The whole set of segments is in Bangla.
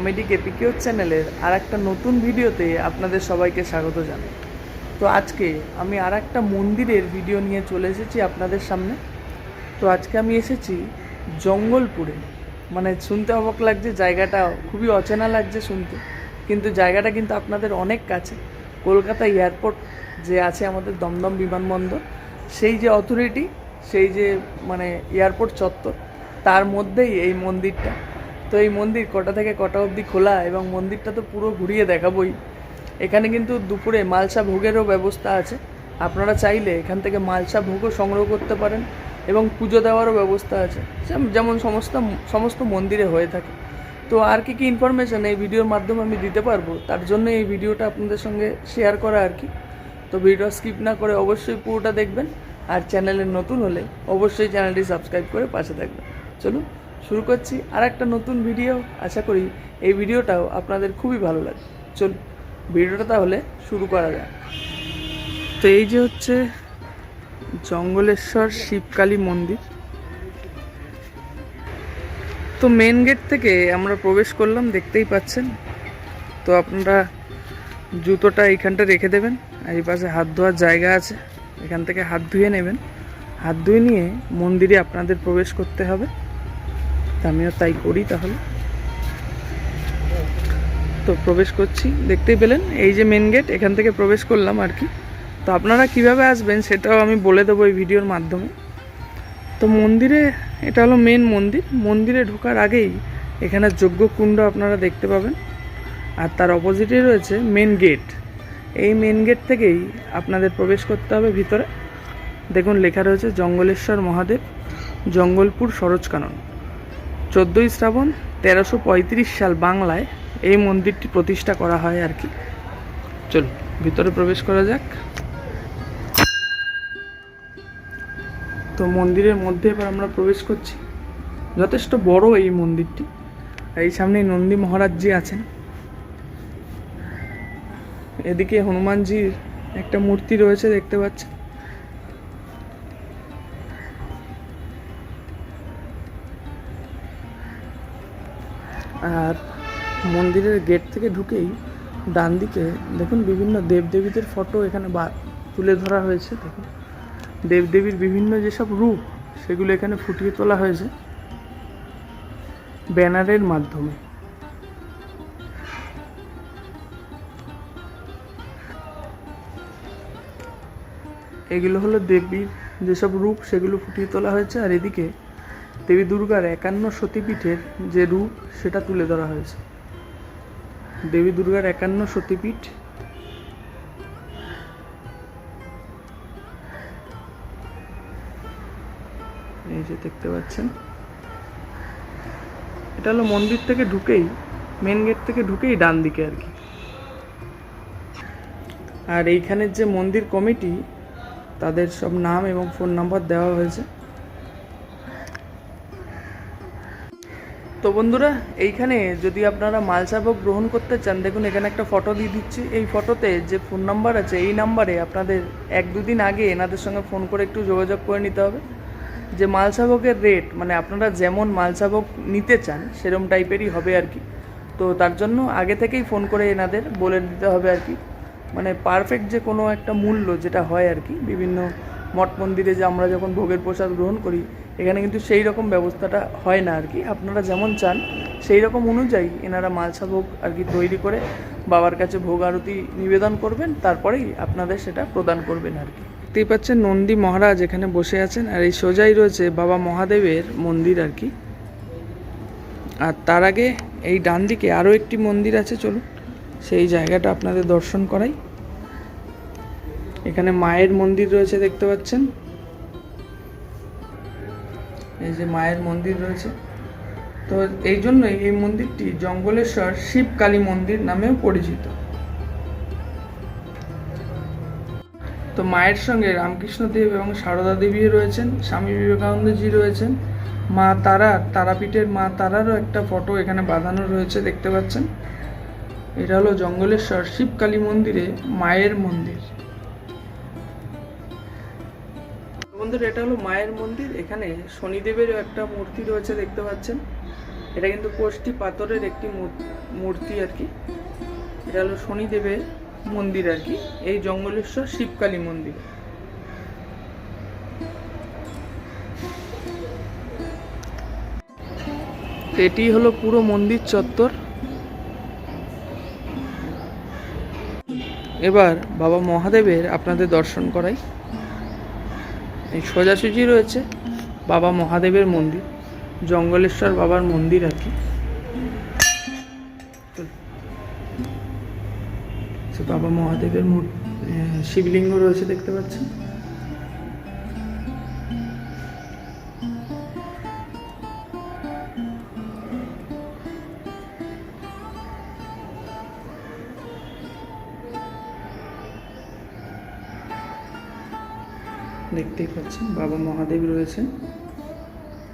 কমেডি কেপিকিওর চ্যানেলের আর একটা নতুন ভিডিওতে আপনাদের সবাইকে স্বাগত জানাই। তো আজকে আমি আর একটা মন্দিরের ভিডিও নিয়ে চলে এসেছি আপনাদের সামনে। তো আজকে আমি এসেছি জঙ্গলপুরে। মানে শুনতে অবাক লাগছে, জায়গাটা খুবই অচেনা লাগছে শুনতে, কিন্তু জায়গাটা কিন্তু আপনাদের অনেক কাছে। কলকাতা এয়ারপোর্ট যে আছে আমাদের দমদম বিমানবন্দর, সেই যে অথরিটি, সেই যে মানে এয়ারপোর্ট চত্বর, তার মধ্যেই এই মন্দিরটা। তো এই মন্দির কটা থেকে কটা অবধি খোলা, এবং মন্দিরটা তো পুরো ঘুরিয়ে দেখাবই। এখানে কিন্তু দুপুরে মালসা ভোগেরও ব্যবস্থা আছে। আপনারা চাইলে এখান থেকে মালসা ভোগও সংগ্রহ করতে পারেন, এবং পুজো দেওয়ারও ব্যবস্থা আছে, যেমন সমস্ত মন্দিরে হয়ে থাকে। তো আর কি ইনফরমেশান এই ভিডিওর মাধ্যমে আমি দিতে পারবো, তার জন্য এই ভিডিওটা আপনাদের সঙ্গে শেয়ার করা আর কি। তো ভিডিও স্কিপ না করে অবশ্যই পুরোটা দেখবেন, আর চ্যানেলে নতুন হলে অবশ্যই চ্যানেলটি সাবস্ক্রাইব করে পাশে থাকবেন। চলুন শুরু করছি আর একটা নতুন ভিডিও। আশা করি এই ভিডিওটাও আপনাদের খুবই ভালো লাগবে। চলুন ভিডিওটা তাহলে শুরু করা যায়। তো এই যে হচ্ছে জঙ্গলেশ্বর শিবকালী মন্দির। তো মেন গেট থেকে আমরা প্রবেশ করলাম, দেখতেই পাচ্ছেন। তো আপনারা জুতোটা এইখানটা রেখে দেবেন, আর এই পাশে হাত ধোয়ার জায়গা আছে, এখান থেকে হাত ধুয়ে নেবেন। হাত ধুয়ে নিয়ে মন্দিরে আপনাদের প্রবেশ করতে হবে। আমিও তাই করি তাহলে। তো প্রবেশ করছি, দেখতেই পেলেন এই যে মেন গেট, এখান থেকে প্রবেশ করলাম আর কি। তো আপনারা কিভাবে আসবেন সেটাও আমি বলে দেবো এই ভিডিওর মাধ্যমে। তো মন্দিরে, এটা হলো মেন মন্দির। মন্দিরে ঢোকার আগেই এখানে যজ্ঞকুণ্ড আপনারা দেখতে পাবেন, আর তার অপোজিটে রয়েছে মেন গেট। এই মেন গেট থেকেই আপনাদের প্রবেশ করতে হবে ভিতরে। দেখুন লেখা রয়েছে জঙ্গলেশ্বর মহাদেব, জঙ্গলপুর সরোজকানন। 14ই শ্রাবণ 1335 সাল বাংলায় এই মন্দিরটি প্রতিষ্ঠা করা হয় আর কি। চলুন ভিতরে প্রবেশ করা যাক। তো মন্দিরের মধ্যে এবার আমরা প্রবেশ করছি। যথেষ্ট বড় এই মন্দিরটি। এই সামনেই নন্দী মহারাজজি আছেন, এদিকে হনুমানজির একটা মূর্তি রয়েছে দেখতে পাচ্ছেন। আর মন্দিরের গেট থেকে ঢুকেই ডান দিকে দেখুন বিভিন্ন দেবদেবীদের ফটো এখানে তুলে ধরা হয়েছে। দেখুন দেবদেবীর বিভিন্ন যেসব রূপ, সেগুলো এখানে ফুটিয়ে তোলা হয়েছে ব্যানারের মাধ্যমে। এগুলো হলো দেবীর যেসব রূপ, সেগুলো ফুটিয়ে তোলা হয়েছে। আর এদিকে দেবী দুর্গার 51 সতীপীঠের যে রূপ, সেটা তুলে ধরা হয়েছে। দেবী দুর্গার 51 সতীপীঠ। এই যে দেখতে পাচ্ছেন, এটা হলো মন্দির থেকে ঢুকেই, মেন গেট থেকে ঢুকেই ডান দিকে আর কি। আর এইখানের যে মন্দির কমিটি, তাদের সব নাম এবং ফোন নাম্বার দেওয়া হয়েছে। তো বন্ধুরা, এইখানে যদি আপনারা মালসা ভোগ গ্রহণ করতে চান, দেখুন এখানে একটা ফটো দিয়ে দিচ্ছি। এই ফটোতে যে ফোন নাম্বার আছে, এই নাম্বারে আপনাদের 1-2 দিন আগে এনাদের সঙ্গে ফোন করে একটু যোগাযোগ করে নিতে হবে। যে মালসা ভোগের রেট, মানে আপনারা যেমন মালসা ভোগ নিতে চান সেরকম টাইপেরই হবে আর কি। তো তার জন্য আগে থেকেই ফোন করে এনাদের বলে দিতে হবে আর কি। মানে পারফেক্ট যে কোনো একটা মূল্য যেটা হয় আর কি, বিভিন্ন মঠ মন্দিরে যে আমরা যখন ভোগের প্রসাদ গ্রহণ করি, এখানে কিন্তু সেই রকম ব্যবস্থাটা হয় না আর কি। আপনারা যেমন চান সেই রকম অনুযায়ী এনারা মালসা ভোগ আর কি তৈরি করে বাবার কাছে ভোগ আরতি নিবেদন করবেন, তারপরেই আপনাদের সেটা প্রদান করবেন আর কি। দেখতেই পাচ্ছেন নন্দী মহারাজ এখানে বসে আছেন, আর এই সোজাই রয়েছে বাবা মহাদেবের মন্দির আর কি। আর তার আগে এই ডান দিকে আরও একটি মন্দির আছে, চলুন সেই জায়গাটা আপনাদের দর্শন করাই। এখানে মায়ের মন্দির রয়েছে দেখতে পাচ্ছেন, এই যে মায়ের মন্দির রয়েছে। তো এই জন্যই এই মন্দিরটি জঙ্গলেশ্বর শিবকালী মন্দির নামেও পরিচিত। তো মায়ের সঙ্গে রামকৃষ্ণ দেব এবং সারদা দেবী রয়েছেন, স্বামী বিবেকানন্দজি রয়েছেন, মা তারাপীঠের মা তারারও একটা ফটো এখানে বাঁধানো রয়েছে দেখতে পাচ্ছেন। এটা হলো জঙ্গলেশ্বর শিবকালী মন্দিরে মায়ের মন্দির। বন্ধুরা, এটা হলো মায়ের মন্দির। এখানে শনিদেবেরও একটা মূর্তি রয়েছে দেখতে পাচ্ছেন। এটা কিন্তু কোষ্ঠী পাথরের একটি মূর্তি আর কি। এটা হলো শনিদেবের মন্দির আর কি, এই জঙ্গলেশ্বর শিবকালী মন্দির। এটি হলো পুরো মন্দির চত্বর। এবার বাবা মহাদেবের আপনাদের দর্শন করাই। এই সোজাসুজি রয়েছে বাবা মহাদেবের মন্দির, জঙ্গলেশ্বর বাবার মন্দির আর কি। বাবা মহাদেবের শিবলিঙ্গ রয়েছে দেখতে পাচ্ছেন। দেখতেই পাচ্ছেন বাবা মহাদেব রয়েছে,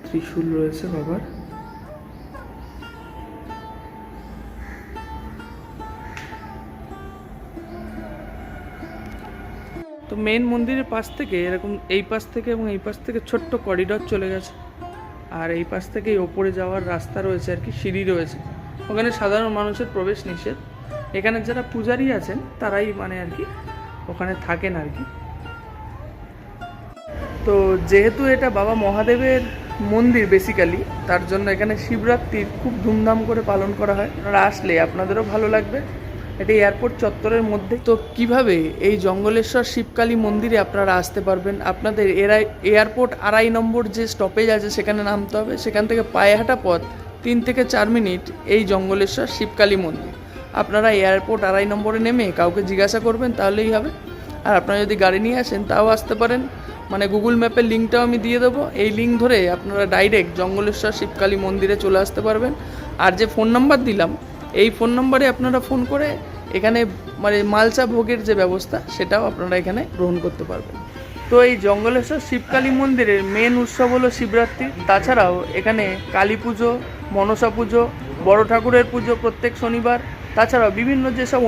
ত্রিশূল রয়েছে বাবার। তো মেইন মন্দিরের পাশ থেকে এরকম এই পাশ থেকে এবং এই পাশ থেকে ছোট্ট করিডর চলে গেছে, আর এই পাশ থেকে ওপরে যাওয়ার রাস্তা রয়েছে আর কি, সিঁড়ি রয়েছে। ওখানে সাধারণ মানুষের প্রবেশ নিষেধ। এখানে যারা পূজারী আছেন তারাই মানে আর কি ওখানে থাকেন আর কি। তো যেহেতু এটা বাবা মহাদেবের মন্দির বেসিক্যালি, তার জন্য এখানে শিবরাত্রির খুব ধুমধাম করে পালন করা হয়। আপনারা আসলে আপনাদেরও ভালো লাগবে। এটা এয়ারপোর্ট চত্বরের মধ্যে। তো কিভাবে এই জঙ্গলেশ্বর শিবকালী মন্দিরে আপনারা আসতে পারবেন, আপনাদের এয়ারপোর্ট 2.5 নম্বর যে স্টপেজ আছে সেখানে নামতে হবে। সেখান থেকে পায়ে হাঁটা পথ 3 থেকে 4 মিনিট এই জঙ্গলেশ্বর শিবকালী মন্দির। আপনারা এয়ারপোর্ট 2.5 নম্বরে নেমে কাউকে জিজ্ঞাসা করবেন, তাহলেই হবে। আর আপনারা যদি গাড়ি নিয়ে আসেন তাও আসতে পারেন, মানে গুগল ম্যাপের লিঙ্কটাও আমি দিয়ে দেবো। এই লিঙ্ক ধরে আপনারা ডাইরেক্ট জঙ্গলেশ্বর শিবকালী মন্দিরে চলে আসতে পারবেন। আর যে ফোন নাম্বার দিলাম, এই ফোন নাম্বারে আপনারা ফোন করে এখানে মানে মালচা ভোগের যে ব্যবস্থা সেটাও আপনারা এখানে গ্রহণ করতে পারবেন। তো এই জঙ্গলেশ্বর শিবকালী মন্দিরের মেন উৎসব হলো শিবরাত্রি। তাছাড়াও এখানে কালী পুজো, মনসা পুজো, বড় ঠাকুরের পুজো প্রত্যেক শনিবার। তাছাড়াও বিভিন্ন যেসব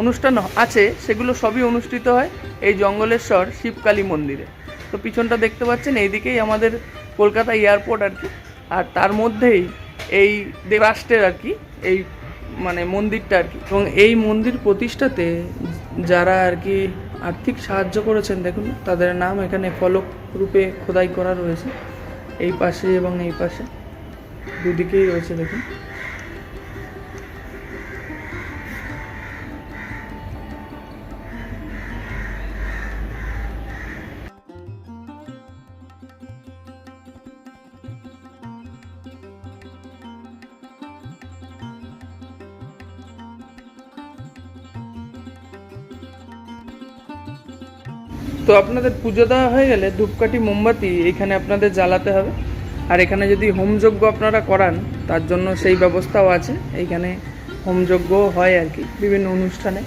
অনুষ্ঠান আছে সেগুলো সবই অনুষ্ঠিত হয় এই জঙ্গলেশ্বর শিবকালী মন্দিরে। তো পিছনটা দেখতে পাচ্ছেন, এইদিকেই আমাদের কলকাতা এয়ারপোর্ট আর কি। আর তার মধ্যেই এই রাষ্ট্রের আর কি এই মানে মন্দিরটা আর কি। এবং এই মন্দির প্রতিষ্ঠাতে যারা আর কি আর্থিক সাহায্য করেছেন দেখুন তাদের নাম এখানে ফলক রূপে খোদাই করা রয়েছে, এই পাশে এবং এই পাশে দুদিকেই রয়েছে দেখুন। তো আপনাদের পুজো দেওয়া হয়ে গেলে ধূপকাঠি মোমবাতি এখানে আপনাদের জ্বালাতে হবে। আর এখানে যদি হোমযজ্ঞ আপনারা করান তার জন্য সেই ব্যবস্থাও আছে। এইখানে হোমযজ্ঞও হয় আর কি বিভিন্ন অনুষ্ঠানে।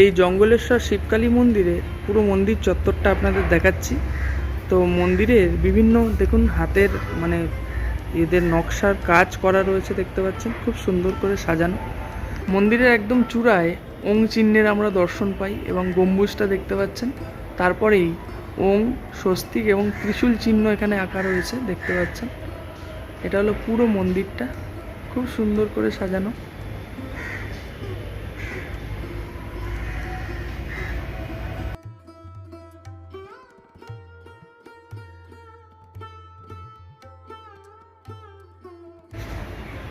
এই জঙ্গলেশ্বর শিবকালী মন্দিরে পুরো মন্দির চত্বরটা আপনাদের দেখাচ্ছি। তো মন্দিরের বিভিন্ন দেখুন হাতের মানে এদের নকশার কাজ করা রয়েছে দেখতে পাচ্ছেন, খুব সুন্দর করে সাজানো। মন্দিরের একদম চূড়ায় ওং চিহ্নের আমরা দর্শন পাই এবং গম্বুজটা দেখতে পাচ্ছেন। তারপরেই ওং, স্বস্তিক এবং ত্রিশূল চিহ্ন এখানে আঁকা রয়েছে দেখতে পাচ্ছেন। এটা হলো পুরো মন্দিরটা, খুব সুন্দর করে সাজানো।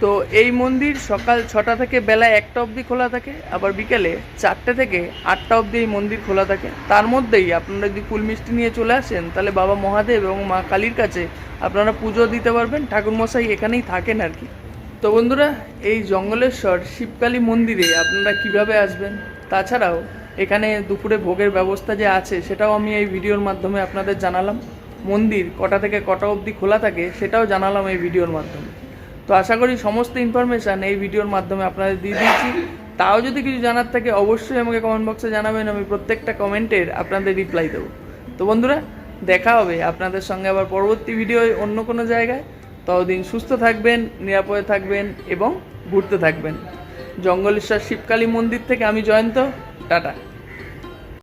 তো এই মন্দির সকাল 6টা থেকে বেলা 1টা অবধি খোলা থাকে, আবার বিকেলে 4টে থেকে 8টা অবধি এই মন্দির খোলা থাকে। তার মধ্যেই আপনারা যদি ফুল মিষ্টি নিয়ে চলে আসেন তাহলে বাবা মহাদেব এবং মা কালীর কাছে আপনারা পুজো দিতে পারবেন। ঠাকুরমশাই এখানেই থাকেন আর কি। তো বন্ধুরা, এই জঙ্গলেশ্বর শিবকালী মন্দিরে আপনারা কিভাবে আসবেন, তাছাড়াও এখানে দুপুরে ভোগের ব্যবস্থা যে আছে সেটাও আমি এই ভিডিওর মাধ্যমে আপনাদের জানালাম। মন্দির কটা থেকে কটা অবধি খোলা থাকে সেটাও জানালাম এই ভিডিওর মাধ্যমে। তো আশা করি সমস্ত ইনফরমেশান এই ভিডিওর মাধ্যমে আপনাদের দিয়ে দিয়েছি। তাও যদি কিছু জানার থাকে অবশ্যই আমাকে কমেন্ট বক্সে জানাবেন, আমি প্রত্যেকটা কমেন্টের আপনাদের রিপ্লাই দেবো। তো বন্ধুরা, দেখা হবে আপনাদের সঙ্গে আবার পরবর্তী ভিডিওয় অন্য কোনো জায়গায়। ততদিন সুস্থ থাকবেন, নিরাপদে থাকবেন এবং ঘুরতে থাকবেন। জঙ্গলেশ্বর শিবকালী মন্দির থেকে আমি জয়ন্ত, টাটা।